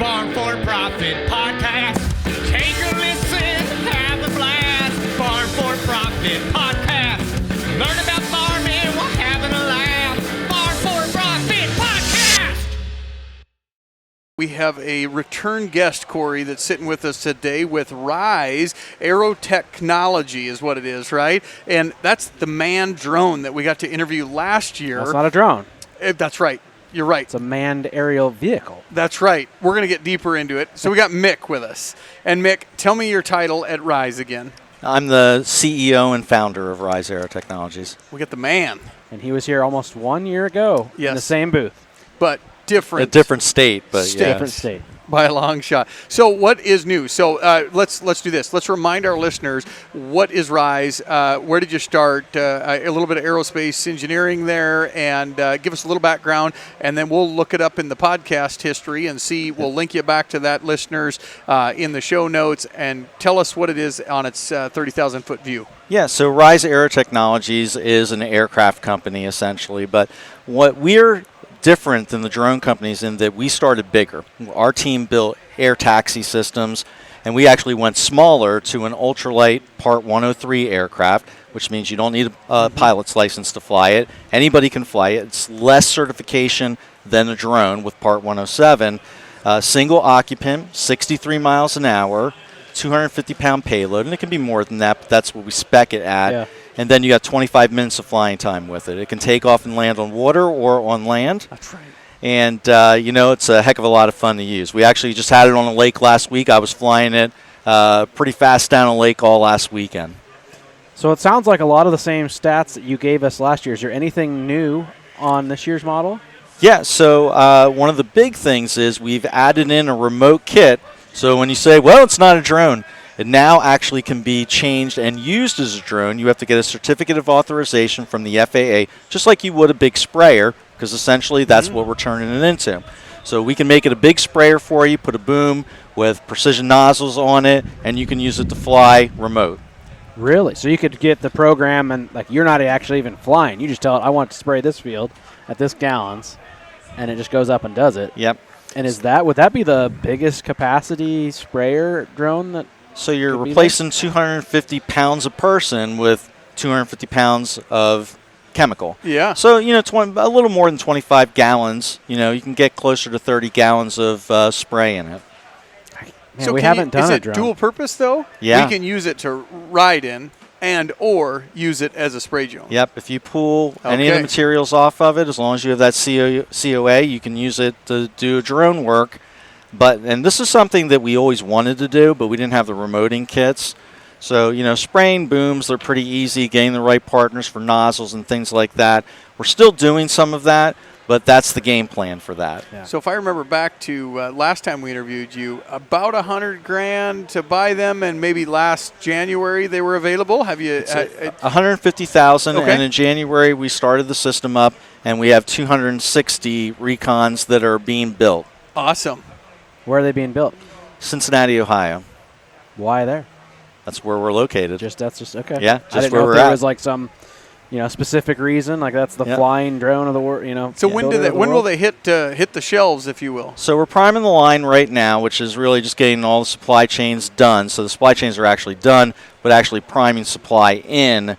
Farm for Profit Podcast. Take a listen, have a blast. Farm for Profit Podcast. Learn about farming while having a laugh. Farm for Profit Podcast. We have a return guest, Corey, that's sitting with us today with Ryse Aerotechnology is what it is, right? And that's the manned drone that we got to interview last year. That's not a drone. That's right. You're right. It's a manned aerial vehicle. That's right. We're going to get deeper into it. So we got Mick with us. And Mick, tell me your title at Ryse again. I'm the CEO and founder of Ryse Aerotechnologies. We got the man. And he was here almost 1 year ago in the same booth. But different. A different state, but State. yeah. Different state. By a long shot. So what is new? So let's do this. Let's remind our listeners, what is Ryse? Where did you start? A little bit of aerospace engineering there, and give us a little background, and then we'll look it up in the podcast history and see. We'll link you back to that, listeners, in the show notes, and tell us what it is on its 30,000-foot view. Yeah, so Ryse Aerotechnologies is an aircraft company, essentially, but what we're different than the drone companies in that we started bigger. Our team built air taxi systems, and we actually went smaller to an ultralight Part 103 aircraft, which means you don't need a pilot's license to fly it. Anybody can fly it. It's less certification than a drone with Part 107. Single occupant, 63 miles an hour, 250-pound payload, and it can be more than that, but that's what we spec it at. Yeah. And then you got 25 minutes of flying time with it. It can take off and land on water or on land. That's right. And, it's a heck of a lot of fun to use. We actually just had it on a lake last week. I was flying it pretty fast down a lake all last weekend. So it sounds like a lot of the same stats that you gave us last year. Is there anything new on this year's model? Yeah, so one of the big things is we've added in a remote kit. So when you say, well, it's not a drone, it now actually can be changed and used as a drone. You have to get a certificate of authorization from the FAA, just like you would a big sprayer, because essentially that's what we're turning it into. So we can make it a big sprayer for you, put a boom with precision nozzles on it, and you can use it to fly remote. Really? So you could get the program and you're not actually even flying. You just tell it, I want to spray this field at this gallons, and it just goes up and does it. Yep. And would that be the biggest capacity sprayer drone that? So you're replacing 250 pounds a person with 250 pounds of chemical. Yeah. So, a little more than 25 gallons. You can get closer to 30 gallons of spray in it. Man, so we haven't done is a it drone. dual purpose, though? Yeah. We can use it to ride in and or use it as a spray drone. Yep. If you pull any of the materials off of it, as long as you have that COA, you can use it to do drone work. And this is something that we always wanted to do, but we didn't have the remoting kits. So, spraying booms, they're pretty easy, getting the right partners for nozzles and things like that. We're still doing some of that, but that's the game plan for that. Yeah. So if I remember back to last time we interviewed you, about $100,000 to buy them, and maybe last January they were available. Have you? $150,000, Okay. and in January we started the system up, and we have 260 recons that are being built. Awesome. Where are they being built? Cincinnati, Ohio. Why there? That's where we're located. That's just okay. Yeah, I just didn't where know we're if there at. was some, specific reason. That's the flying drone of the world. So when will they hit the shelves, if you will? So we're priming the line right now, which is really just getting all the supply chains done. So the supply chains are actually done, but actually priming supply in.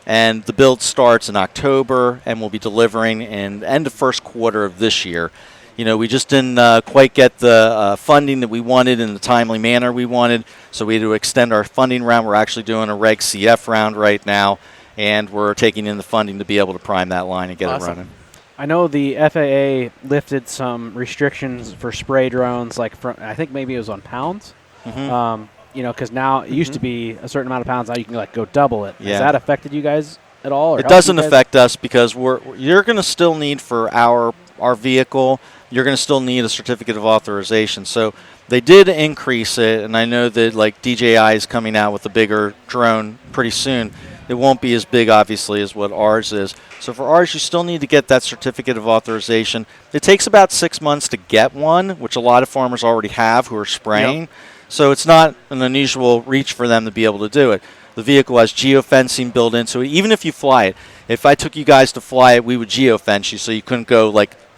And the build starts in October, and we'll be delivering in the end of first quarter of this year. We just didn't quite get the funding that we wanted in the timely manner we wanted, so we had to extend our funding round. We're actually doing a Reg CF round right now, and we're taking in the funding to be able to prime that line and get it running. I know the FAA lifted some restrictions for spray drones, I think maybe it was on pounds. Because now it used to be a certain amount of pounds. Now you can go double it. Yeah. Has that affected you guys at all? Or It doesn't affect us because you're going to still need for our vehicle. You're going to still need a certificate of authorization. So they did increase it, and I know that DJI is coming out with a bigger drone pretty soon. It won't be as big, obviously, as what ours is. So for ours, you still need to get that certificate of authorization. It takes about 6 months to get one, which a lot of farmers already have who are spraying. Yep. So it's not an unusual reach for them to be able to do it. The vehicle has geofencing built into it. Even if you fly it, if I took you guys to fly it, we would geofence you so you couldn't go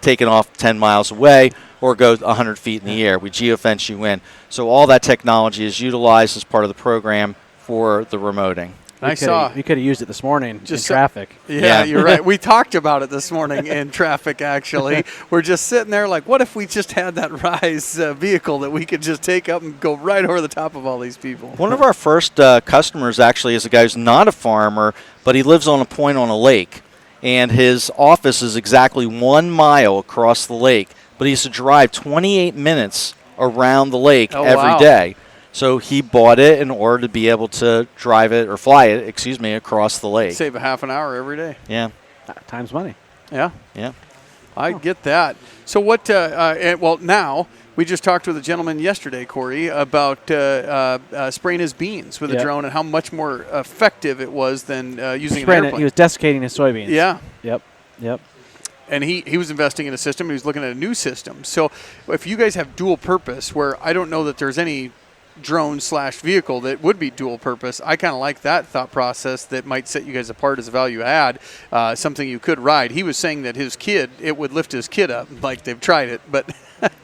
taking off 10 miles away or go 100 feet in the air. We geofence you in. So all that technology is utilized as part of the program for the remoting. I saw. You could have used it this morning Just in traffic. Yeah, you're right. We talked about it this morning in traffic, actually. We're just sitting there like, what if we just had that Ryse vehicle that we could just take up and go right over the top of all these people? One of our first customers actually is a guy who's not a farmer, but he lives on a point on a lake. And his office is exactly 1 mile across the lake. But he used to drive 28 minutes around the lake every day. So he bought it in order to be able to drive it or fly it, across the lake. Save a half an hour every day. Yeah. Time's money. Yeah. Yeah. I get that. So what, well, now we just talked with a gentleman yesterday, Corey, about spraying his beans with a drone and how much more effective it was than using an airplane. He was desiccating his soybeans. Yeah. Yep. And he was investing in a system. He was looking at a new system. So if you guys have dual purpose, where I don't know that there's any drone/vehicle that would be dual purpose, I kind of like that thought process that might set you guys apart as a value add, something you could ride. He was saying that it would lift his kid up, like they've tried it, but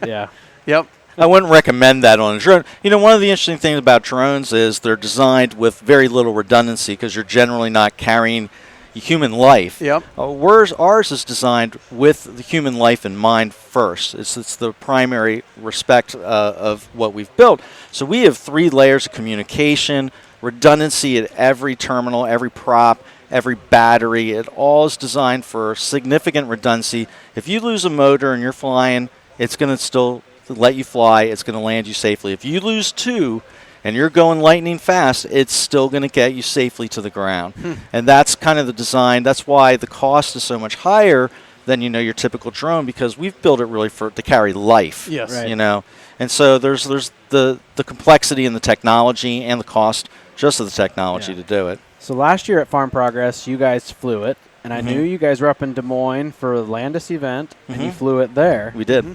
yeah. Yep. I wouldn't recommend that on a drone. One of the interesting things about drones is they're designed with very little redundancy because you're generally not carrying human life. Yep. Whereas ours is designed with the human life in mind first. It's the primary respect of what we've built. So we have 3 layers of communication, redundancy at every terminal, every prop, every battery. It all is designed for significant redundancy. If you lose a motor and you're flying, it's going to still let you fly. It's going to land you safely. If you lose 2, and you're going lightning fast, it's still going to get you safely to the ground. And that's kind of the design. That's why the cost is so much higher than, your typical drone, because we've built it really to carry life. Yes. Right. And so there's the complexity in the technology and the cost just of the technology to do it. So last year at Farm Progress, you guys flew it, and I knew you guys were up in Des Moines for the Landis event, and you flew it there. We did.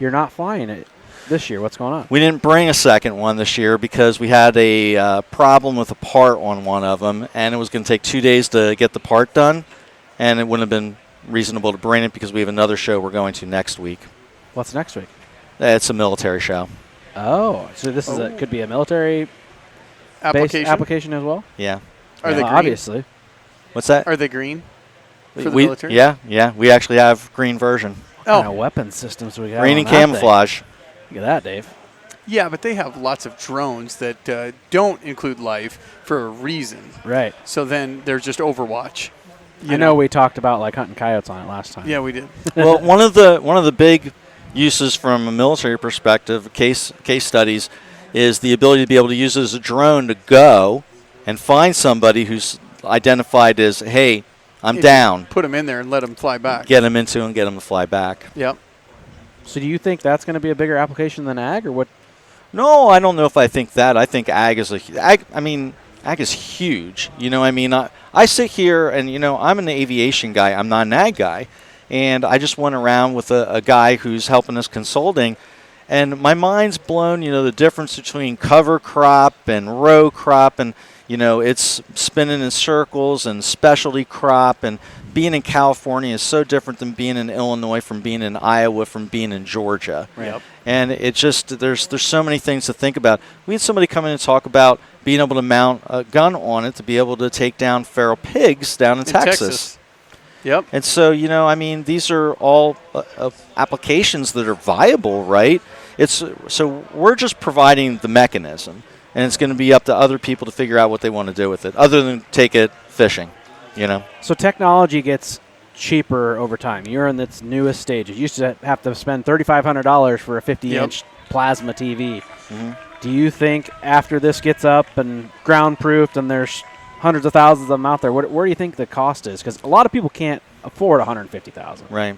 You're not flying it this year. What's going on? We didn't bring a second one this year because we had a problem with a part on one of them, and it was going to take 2 days to get the part done, and it wouldn't have been reasonable to bring it because we have another show we're going to next week. What's next week? It's a military show. Oh, so this is could be a military application as well? Yeah. Are they green? Obviously. What's that? Are they green for the we, military? Yeah. We actually have green version. What kind of weapon systems we got? Green and camouflage. Look at that, Dave. Yeah, but they have lots of drones that don't include life for a reason. Right. So then there's just Overwatch. I know we talked about hunting coyotes on it last time. Yeah, we did. Well, one of the big uses from a military perspective, case studies, is the ability to be able to use it as a drone to go and find somebody who's identified as, hey, I'm down. Put them in there and let them fly back. Get them into and get them to fly back. Yep. So do you think that's going to be a bigger application than ag, or what? No, I don't know if I think that. I think ag is ag is huge. I sit here and, I'm an aviation guy. I'm not an ag guy. And I just went around with a guy who's helping us consulting. And my mind's blown, the difference between cover crop and row crop. And, it's spinning in circles and specialty crop. And being in California is so different than being in Illinois, from being in Iowa, from being in Georgia. Right. Yep. And it just, there's so many things to think about. We had somebody come in and talk about being able to mount a gun on it to be able to take down feral pigs down in Texas. Yep. And so, these are all applications that are viable, right? So we're just providing the mechanism, and it's going to be up to other people to figure out what they want to do with it, other than take it fishing, So technology gets cheaper over time. You're in its newest stages. You used to have to spend $3,500 for a 50-inch plasma TV. Mm-hmm. Do you think after this gets up and ground-proofed and there's hundreds of thousands of them out there, where do you think the cost is? Because a lot of people can't afford $150,000. Right.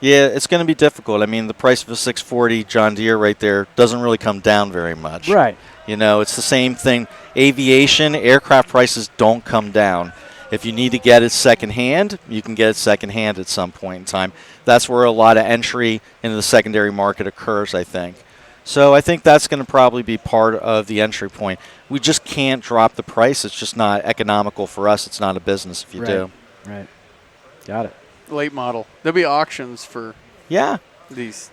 Yeah, it's going to be difficult. The price of a 640 John Deere right there doesn't really come down very much. Right. It's the same thing. Aviation, aircraft prices don't come down. If you need to get it secondhand, you can get it secondhand at some point in time. That's where a lot of entry into the secondary market occurs, I think. So I think that's going to probably be part of the entry point. We just can't drop the price. It's just not economical for us. It's not a business if you do. Right. Got it. Late model. There'll be auctions for Yeah.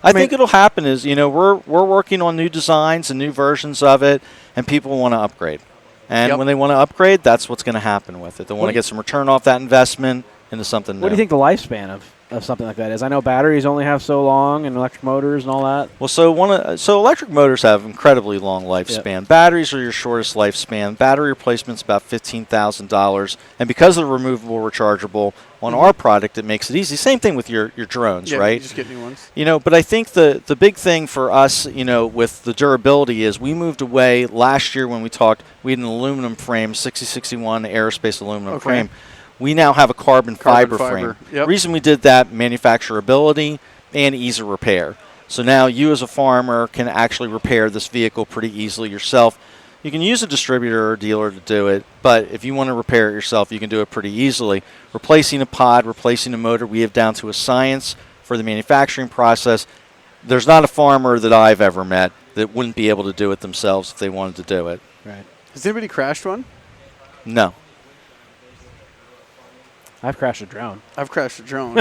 I I think it'll happen is, we're working on new designs and new versions of it, and people want to upgrade. And when they want to upgrade, that's what's going to happen with it. They want to get some return off that investment into something new. What do you think the lifespan of something like that is? I know batteries only have so long, and electric motors and all that. Well, so electric motors have incredibly long lifespan. Yep. Batteries are your shortest lifespan. Battery replacement's about $15,000, and because of the removable rechargeable on our product, it makes it easy. Same thing with your drones, right? You just get new ones. But I think the big thing for us, with the durability is we moved away last year when we talked. We had an aluminum frame, 6061 aerospace aluminum frame. We now have a carbon fiber frame. Yep. Reason we did that, manufacturability and ease of repair. So now you as a farmer can actually repair this vehicle pretty easily yourself. You can use a distributor or dealer to do it, but if you want to repair it yourself, you can do it pretty easily. Replacing a pod, replacing a motor, we have down to a science for the manufacturing process. There's not a farmer that I've ever met that wouldn't be able to do it themselves if they wanted to do it. Right. Has anybody crashed one? No. I've crashed a drone. I've crashed a drone.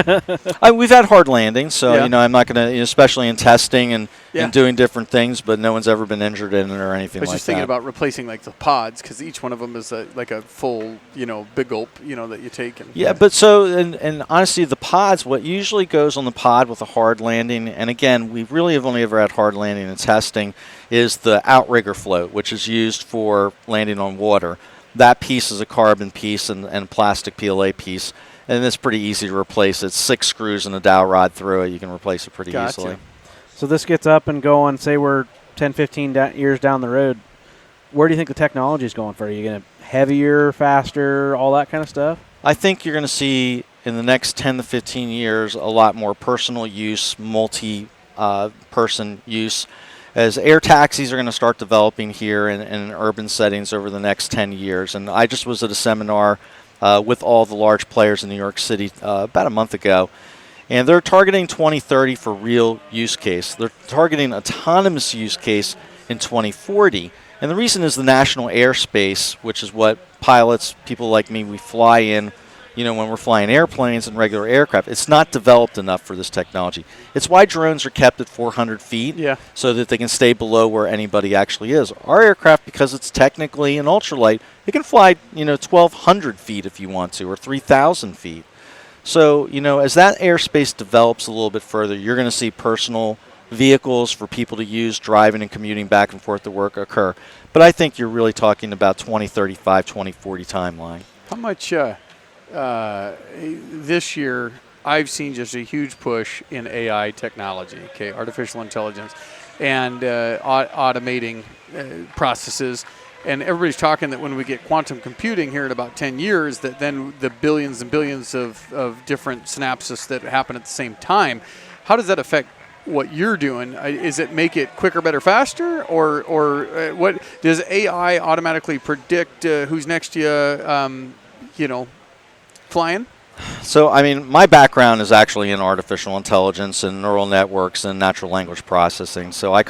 We've had hard landings, so Yeah. I'm not going to, especially in testing and Yeah. doing different things, but no one's ever been injured in it or anything I was like just thinking that. about replacing like the pods because each one of them is like a full, big gulp, that you take. And Yeah, but and honestly, the pods, what usually goes on the pod with a hard landing, and again, we really have only ever had hard landing in testing, is the outrigger float, which is used for landing on water. That piece is a carbon piece and a plastic PLA piece, and it's pretty easy to replace. It's 6 screws and a dowel rod through it. You can replace it pretty Gotcha. easily. So this gets up and going, say we're 10, 15 years down the road. Where do you think the technology is going for? Are you going to heavier, faster, all that kind of stuff? I think you're going to see in the next 10 to 15 years a lot more personal use, multi-person use, as air taxis are going to start developing here in urban settings over the next 10 years. And I just was at a seminar with all the large players in New York City about a month ago, and they're targeting 2030 for real use case. They're targeting autonomous use case in 2040. And the reason is the national airspace, which is what pilots, people like me, we fly in, when we're flying airplanes and regular aircraft. It's not developed enough for this technology. It's why drones are kept at 400 feet so that they can stay below where anybody actually is. Our aircraft, because it's technically an ultralight, it can fly, 1,200 feet if you want to, or 3,000 feet. So, as that airspace develops a little bit further, you're going to see personal vehicles for people to use driving and commuting back and forth to work occur. But I think you're really talking about 2035, 2040 timeline. How much this year I've seen just a huge push in AI technology, artificial intelligence, and automating processes. And everybody's talking that when we get quantum computing here in about 10 years, that then the billions and billions of different synapses that happen at the same time, how does that affect what you're doing? Is it make it quicker, better, faster, or what does AI automatically predict who's next to you, flying? So, my background is actually in artificial intelligence and neural networks and natural language processing. So I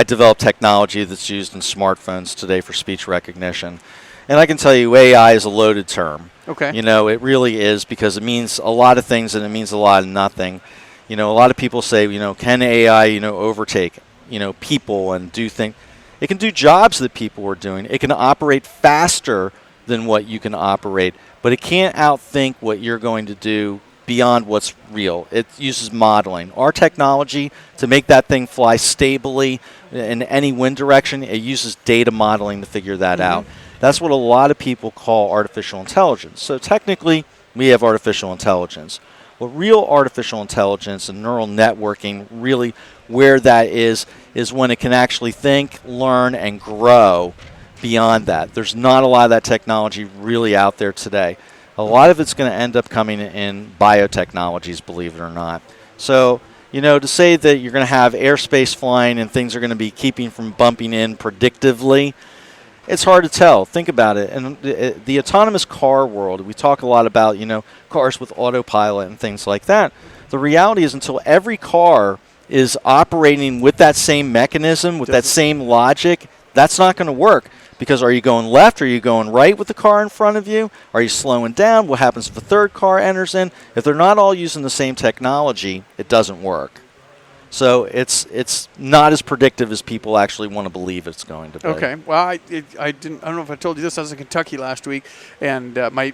develop technology that's used in smartphones today for speech recognition. And I can tell you AI is a loaded term. Okay. It really is, because it means a lot of things and it means a lot of nothing. A lot of people say, can AI, overtake, people and do things. It can do jobs that people are doing. It can operate faster than what you can operate, but it can't outthink what you're going to do beyond what's real. It uses modeling. Our technology, to make that thing fly stably in any wind direction, it uses data modeling to figure that out. That's what a lot of people call artificial intelligence. So technically, we have artificial intelligence. Well, real artificial intelligence and neural networking, really where that is when it can actually think, learn, and grow beyond that. There's not a lot of that technology really out there today. A lot of it's going to end up coming in biotechnologies, believe it or not. So, to say that you're going to have airspace flying and things are going to be keeping from bumping in predictively, it's hard to tell. Think about it. And the autonomous car world, we talk a lot about, cars with autopilot and things like that. The reality is, until every car is operating with that same mechanism, with that same logic, that's not going to work, Because are you going left? Are you going right with the car in front of you? Are you slowing down? What happens if a third car enters in? If they're not all using the same technology, it doesn't work. So it's not as predictive as people actually want to believe it's going to be. Okay. Well, I don't know if I told you this. I was in Kentucky last week, and my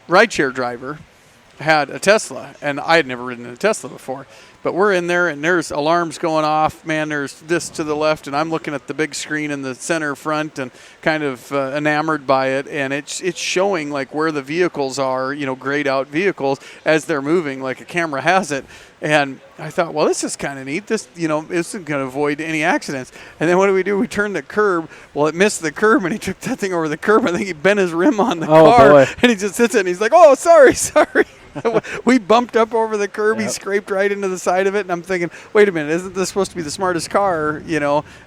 rideshare driver had a Tesla, and I had never ridden in a Tesla before. But we're in there, and there's alarms going off. Man, there's this to the left, and I'm looking at the big screen in the center front and kind of enamored by it. And it's showing, like, where the vehicles are, grayed out vehicles as they're moving, like a camera has it. And I thought, well, this is kind of neat. This, isn't going to avoid any accidents. And then what do? We turned the curb. Well, it missed the curb, and he took that thing over the curb. I think he bent his rim on the car. Boy. And he just sits it, and he's like, oh, sorry. We bumped up over the curb. Yep. He scraped right into the side of it, and I'm thinking, wait a minute, isn't this supposed to be the smartest car?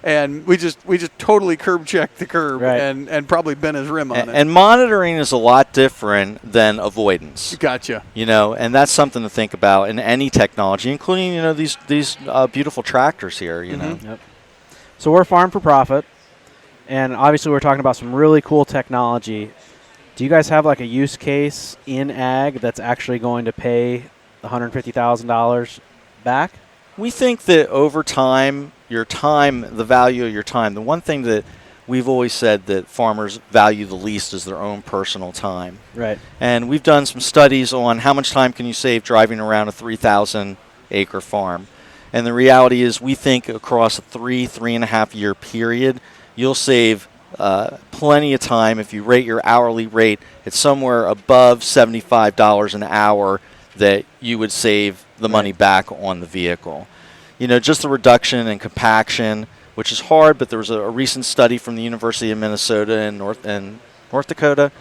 And we just totally curb checked the curb, right. and probably bent his rim on it. And monitoring is a lot different than avoidance. Gotcha. And that's something to think about in any technology, including these beautiful tractors here. Yep. So we're farm for profit, and obviously we're talking about some really cool technology. Do you guys have like a use case in ag that's actually going to pay $150,000 back? We think that over time, the value of your time, the one thing that we've always said that farmers value the least is their own personal time. Right. And we've done some studies on how much time can you save driving around a 3,000-acre farm. And the reality is we think across a 3.5 year period, you'll save plenty of time. If you rate your hourly rate, it's somewhere above $75 an hour that you would save the money back on the vehicle. Just the reduction in compaction, which is hard, but there was a recent study from the University of Minnesota in North Dakota,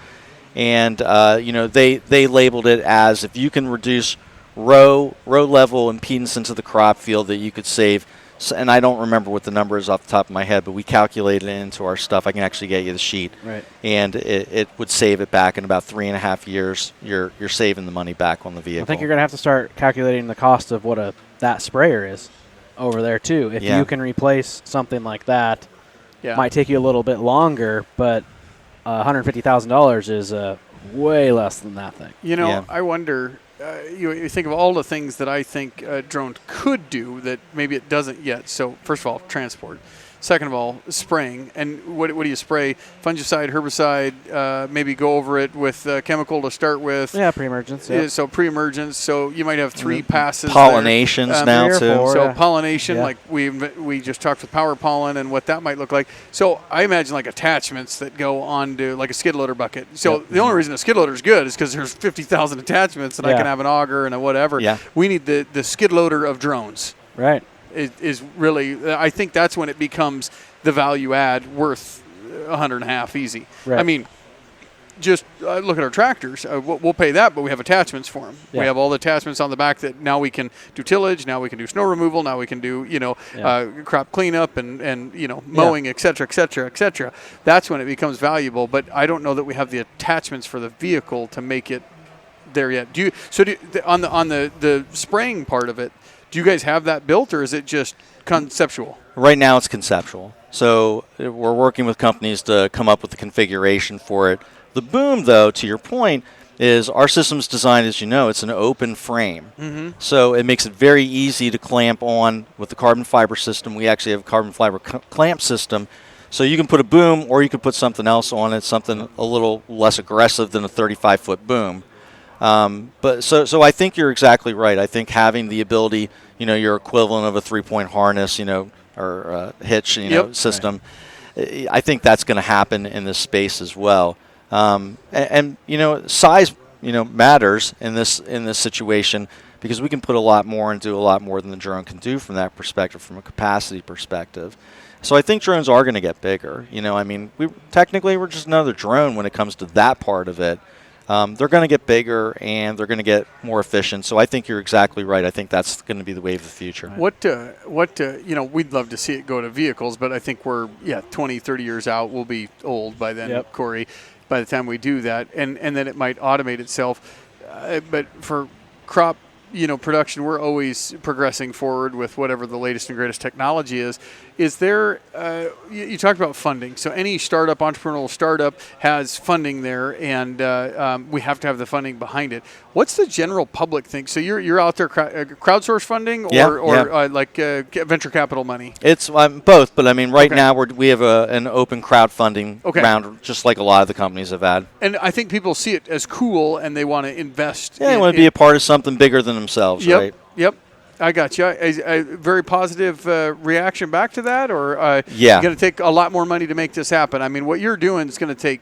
and they labeled it as if you can reduce row level impedance into the crop field, that you could save. And I don't remember what the number is off the top of my head, but we calculated it into our stuff. I can actually get you the sheet. Right. And it would save it back in about 3.5 years. You're saving the money back on the vehicle. I think you're going to have to start calculating the cost of what that sprayer is over there, too. If you can replace something like that, it might take you a little bit longer, but $150,000 is way less than that thing. I wonder... you think of all the things that I think a drone could do that maybe it doesn't yet. So first of all, transport. Second of all, spraying. And what do you spray? Fungicide, herbicide, maybe go over it with chemical to start with. Yeah, pre-emergence. Yeah. So pre-emergence. So you might have 3 passes. Pollinations now too. 4, so pollination, like we just talked with power pollen and what that might look like. So I imagine like attachments that go onto like a skid loader bucket. So the only reason a skid loader is good is because there's 50,000 attachments, and I can have an auger and a whatever. Yeah. We need the skid loader of drones. Right. Is really, I think that's when it becomes the value add worth $150,000 easy. Right. I mean, just look at our tractors. We'll pay that, but we have attachments for them. Yeah. We have all the attachments on the back that now we can do tillage, now we can do snow removal, now we can do crop cleanup and mowing, et cetera, et cetera, et cetera. That's when it becomes valuable. But I don't know that we have the attachments for the vehicle to make it there yet. On the spraying part of it, do you guys have that built, or is it just conceptual? Right now it's conceptual. So we're working with companies to come up with the configuration for it. The boom, though, to your point, is our system's designed, as you know, it's an open frame. Mm-hmm. So it makes it very easy to clamp on with the carbon fiber system. We actually have a carbon fiber clamp system. So you can put a boom, or you can put something else on it, something a little less aggressive than a 35-foot boom. But so I think you're exactly right. I think having the ability, your equivalent of a 3-point harness, or hitch, system, right. I think that's going to happen in this space as well. And size, matters in this situation, because we can put a lot more and do a lot more than the drone can do from that perspective, from a capacity perspective. So I think drones are going to get bigger. We're just another drone when it comes to that part of it. They're going to get bigger, and they're going to get more efficient. So I think you're exactly right. I think that's going to be the wave of the future. We'd love to see it go to vehicles, but I think we're 20, 30 years out. We'll be old by then, Corey, by the time we do that, and then it might automate itself. But for crop production, we're always progressing forward with whatever the latest and greatest technology is. Is there, you talked about funding. So any entrepreneurial startup has funding there, and we have to have the funding behind it. What's the general public think? So you're out there crowdsource funding or like venture capital money? It's both, but I mean, right now we have an open crowdfunding round, just like a lot of the companies have had. And I think people see it as cool, and they want to invest. Yeah, they want to be a part of something bigger than themselves, right? Yep. I got you. A very positive reaction back to that, or you're going to take a lot more money to make this happen. I mean, what you're doing is going to take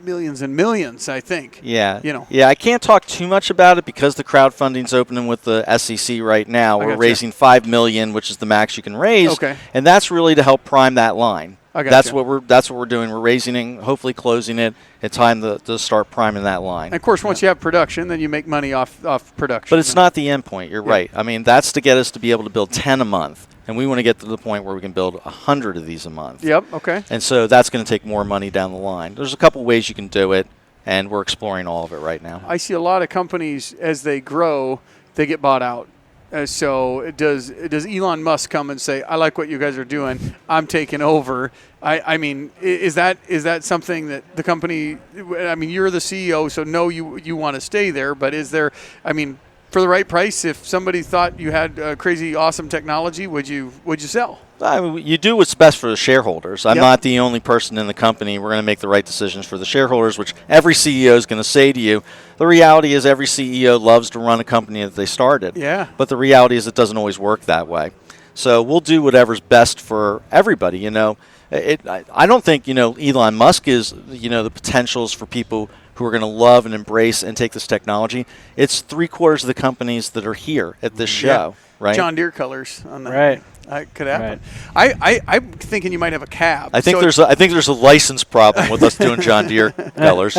millions and millions, I think. Yeah. Yeah, I can't talk too much about it because the crowdfunding's opening with the SEC right now. We're raising $5 million, which is the max you can raise. Okay. And that's really to help prime that line. That's what we're doing. We're raising it, hopefully closing it. It's time to start priming that line. And of course, once you have production, then you make money off production. But it's not the end point. You're right. I mean, that's to get us to be able to build 10 a month. And we want to get to the point where we can build 100 of these a month. Yep, okay. And so that's going to take more money down the line. There's a couple ways you can do it, and we're exploring all of it right now. I see a lot of companies, as they grow, they get bought out. So does Elon Musk come and say, I like what you guys are doing, I'm taking over? I mean, is that something that the company, I mean, you're the CEO, so no, you want to stay there, but is there, I mean, for the right price, if somebody thought you had crazy awesome technology, would you sell? I mean, you do what's best for the shareholders. I'm not the only person in the company. We're going to make the right decisions for the shareholders, which every CEO is going to say to you. The reality is every CEO loves to run a company that they started. Yeah. But the reality is it doesn't always work that way. So we'll do whatever's best for everybody, I don't think, Elon Musk is, the potentials for people who are going to love and embrace and take this technology. It's 3/4 of the companies that are here at this show, right? John Deere colors on that. Right. Could happen. Right. I'm thinking you might have a cab. I think there's a license problem with us doing John Deere colors.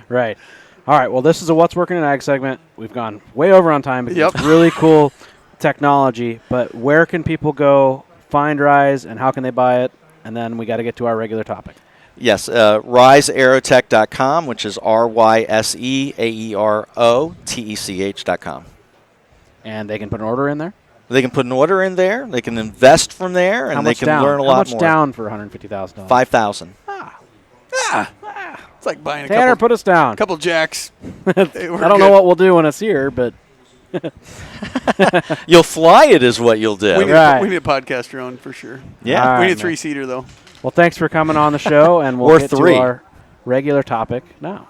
Right. All right. Well, this is a What's Working in Ag segment. We've gone way over on time, but it's really cool technology. But where can people go find Ryse, and how can they buy it? And then we got to get to our regular topic. Yes, RyseAerotech.com, which is RyseAerotech.com. And they can put an order in there? They can put an order in there. They can invest from there, and they can learn a lot more. How much down for $150,000? $5,000. It's like buying Tanner, put us down. A couple jacks. I don't know what we'll do when it's here, but you'll fly it is what you'll do. We need a podcast drone for sure. Yeah. We need a 3-seater though. Well, thanks for coming on the show, and we'll get to our regular topic now.